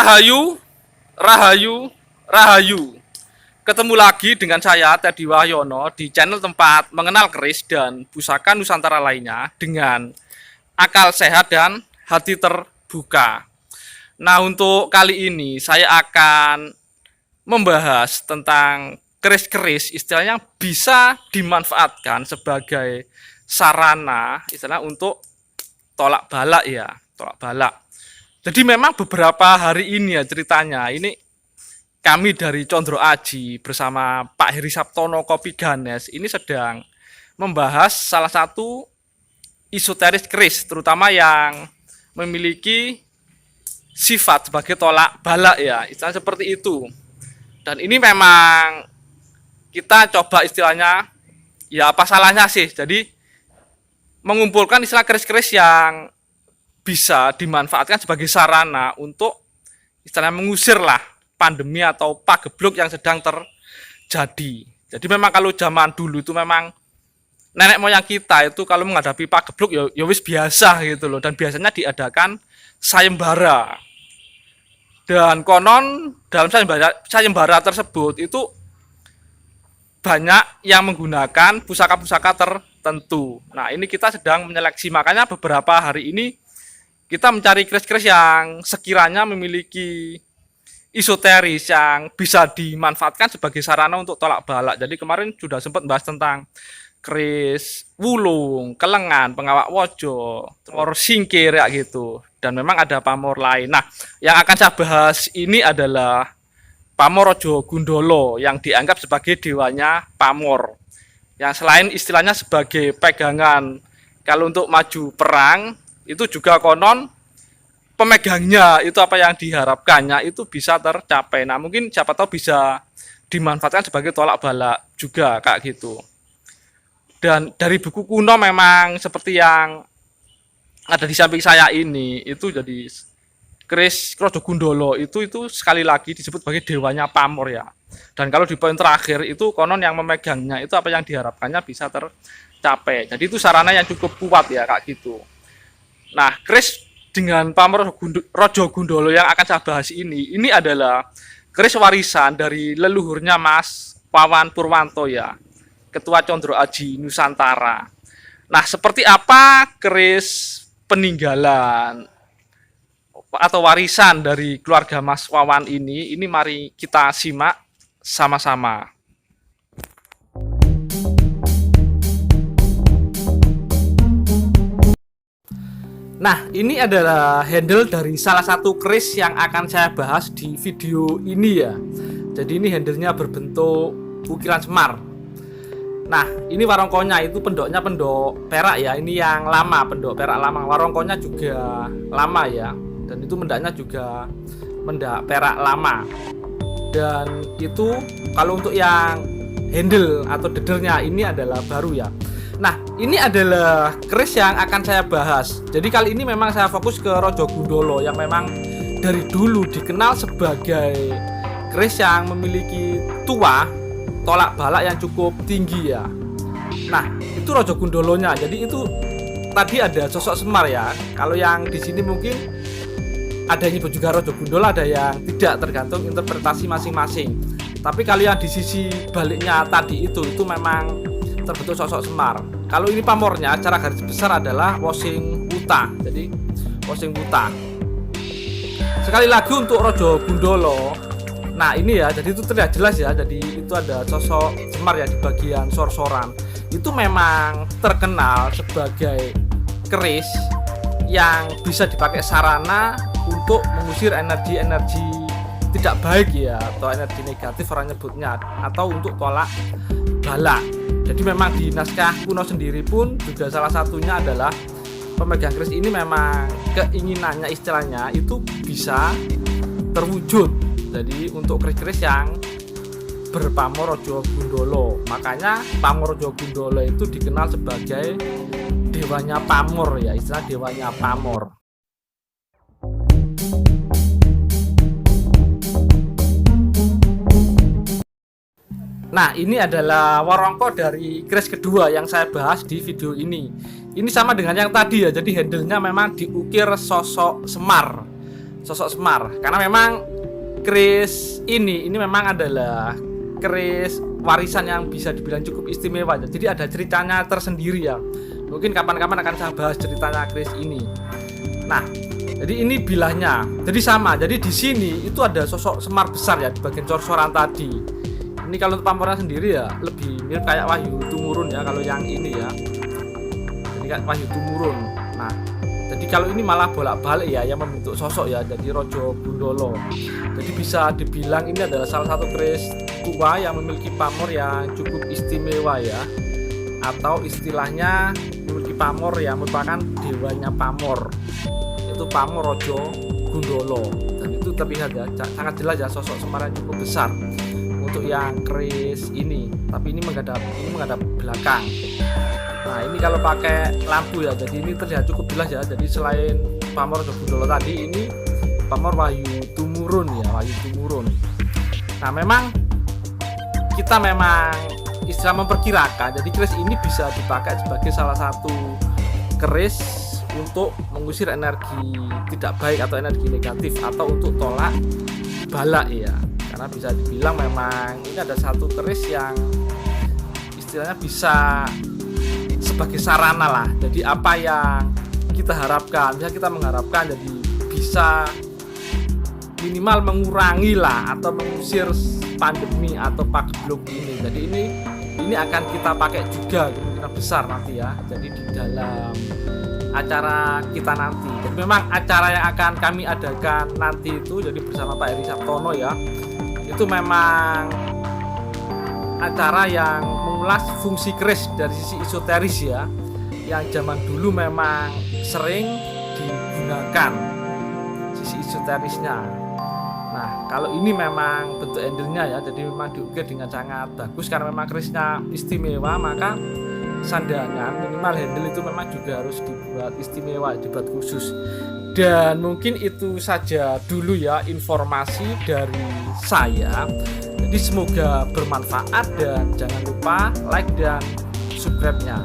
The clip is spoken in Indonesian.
Rahayu, Rahayu, Rahayu. Ketemu lagi dengan saya Teddy Wahyono di channel tempat mengenal keris dan pusaka Nusantara lainnya dengan akal sehat dan hati terbuka. Nah, untuk kali ini saya akan membahas tentang keris-keris istilahnya bisa dimanfaatkan sebagai sarana istilah untuk tolak balak ya, tolak balak. Jadi memang beberapa hari ini ya ceritanya, ini kami dari Condro Aji bersama Pak Heri Saptono Kopi Ganes ini sedang membahas salah satu esoteris keris, terutama yang memiliki sifat sebagai tolak balak ya, istilah seperti itu. Dan ini memang kita coba istilahnya, ya apa salahnya sih, jadi mengumpulkan istilah keris-keris yang bisa dimanfaatkan sebagai sarana untuk istilahnya mengusir lah pandemi atau pagebluk yang sedang terjadi. Jadi memang kalau zaman dulu itu memang nenek moyang kita itu kalau menghadapi pagebluk ya wis biasa gitu loh, dan biasanya diadakan sayembara. Dan konon dalam sayembara tersebut itu banyak yang menggunakan pusaka-pusaka tertentu. Nah, ini kita sedang menyeleksi, makanya beberapa hari ini kita mencari keris-keris yang sekiranya memiliki esoteris yang bisa dimanfaatkan sebagai sarana untuk tolak balak. Jadi kemarin sudah sempat bahas tentang keris wulung, kelengan, pengawak wojo, telur singkir ya gitu. Dan memang ada pamor lain. Nah, yang akan saya bahas ini adalah Pamor Raja Gundala yang dianggap sebagai dewanya pamor. Yang selain istilahnya sebagai pegangan kalau untuk maju perang, itu juga konon pemegangnya itu apa yang diharapkannya itu bisa tercapai. Nah, mungkin siapa tahu bisa dimanfaatkan sebagai tolak balak juga kayak gitu. Dan dari buku kuno memang seperti yang ada di samping saya ini, itu jadi keris Raja Gundala itu sekali lagi disebut sebagai dewanya pamor ya. Dan kalau di poin terakhir itu konon yang memegangnya itu apa yang diharapkannya bisa tercapai. Jadi itu sarana yang cukup kuat ya kayak gitu. Nah, keris dengan pamor Raja Gundala yang akan saya bahas ini adalah keris warisan dari leluhurnya Mas Wawan Purwanto ya, Ketua Condro Aji Nusantara. Nah, seperti apa keris peninggalan atau warisan dari keluarga Mas Wawan ini mari kita simak sama-sama. Nah, ini adalah handle dari salah satu keris yang akan saya bahas di video ini ya. Jadi ini handlenya berbentuk ukiran semar. Nah, ini warongkonya itu pendoknya pendok perak ya. Ini yang lama, pendok perak lama. Warongkonya juga lama ya. Dan itu mendaknya juga mendak perak lama. Dan itu kalau untuk yang handle atau dedernya ini adalah baru ya. Nah, ini adalah keris yang akan saya bahas. Jadi kali ini memang saya fokus ke Raja Gundala yang memang dari dulu dikenal sebagai keris yang memiliki tuah tolak balak yang cukup tinggi ya. Nah, itu Raja Gundalanya. Jadi itu tadi ada sosok Semar ya. Kalau yang di sini mungkin ada yang nyebut juga Raja Gundala, ada yang tidak, tergantung interpretasi masing-masing. Tapi kalau yang di sisi baliknya tadi itu memang terbentuk sosok Semar. Kalau ini pamornya secara garis besar adalah Wosing Wuta. Jadi Wosing Wuta. Sekali lagi untuk Raja Gundala. Nah, ini ya, jadi itu terlihat jelas ya. Jadi itu ada sosok Semar ya di bagian sor-soran. Itu memang terkenal sebagai keris yang bisa dipakai sarana untuk mengusir energi-energi tidak baik ya, atau energi negatif orang nyebutnya, atau untuk tolak balak. Jadi memang di naskah kuno sendiri pun juga salah satunya adalah pemegang keris ini memang keinginannya istilahnya itu bisa terwujud. Jadi untuk keris-keris yang berpamor Raja Gundala, makanya pamor Raja Gundala itu dikenal sebagai dewanya pamor ya, istilah dewanya pamor. Nah, ini adalah warongko dari keris kedua yang saya bahas di video ini. Ini sama dengan yang tadi ya, jadi handle-nya memang diukir sosok Semar. sosok Semar, karena memang keris ini memang adalah keris warisan yang bisa dibilang cukup istimewa. Jadi ada ceritanya tersendiri ya. Mungkin kapan-kapan akan saya bahas ceritanya keris ini. Nah, jadi ini bilahnya. Jadi sama. Jadi di sini itu ada sosok Semar besar ya di bagian cor-coran tadi. Ini kalau untuk pamornya sendiri ya lebih mirip kayak Wahyu Tumurun ya kalau yang ini ya. Ini kayak Wahyu Tumurun. Nah, jadi kalau ini malah bolak-balik ya yang membentuk sosok ya, jadi Raja Gundala. Jadi bisa dibilang ini adalah salah satu keris tua yang memiliki pamor yang cukup istimewa ya, atau istilahnya memiliki pamor yang merupakan dewanya pamor, itu pamor Raja Gundala. Dan itu terlihat ya sangat jelas ya sosok Semar yang cukup besar untuk yang keris ini, tapi ini menghadap belakang. Nah ini kalau pakai lampu ya, jadi ini terlihat cukup jelas ya. Jadi selain pamor Raja Gundala tadi, ini pamor Wahyu Tumurun ya, Wahyu Tumurun. Nah memang kita istilah memperkirakan, jadi keris ini bisa dipakai sebagai salah satu keris untuk mengusir energi tidak baik atau energi negatif, atau untuk tolak bala ya. Karena bisa dibilang memang ini ada satu keris yang istilahnya bisa sebagai sarana lah. Jadi apa yang kita harapkan, bisa kita mengharapkan jadi bisa minimal mengurangi lah atau mengusir pandemi atau pagebluk ini. Jadi ini akan kita pakai juga kemungkinan besar nanti ya. Jadi di dalam acara kita nanti. Jadi memang acara yang akan kami adakan nanti itu jadi bersama Pak Eri Sabtono ya. Itu memang acara yang mengulas fungsi keris dari sisi esoteris ya, yang zaman dulu memang sering digunakan sisi esoterisnya. Nah kalau ini memang bentuk handle-nya ya, jadi memang diukir dengan sangat bagus karena memang kerisnya istimewa, maka sandangan minimal handle itu memang juga harus dibuat istimewa, dibuat khusus. Dan mungkin itu saja dulu ya informasi dari saya. Jadi semoga bermanfaat dan jangan lupa like dan subscribe-nya.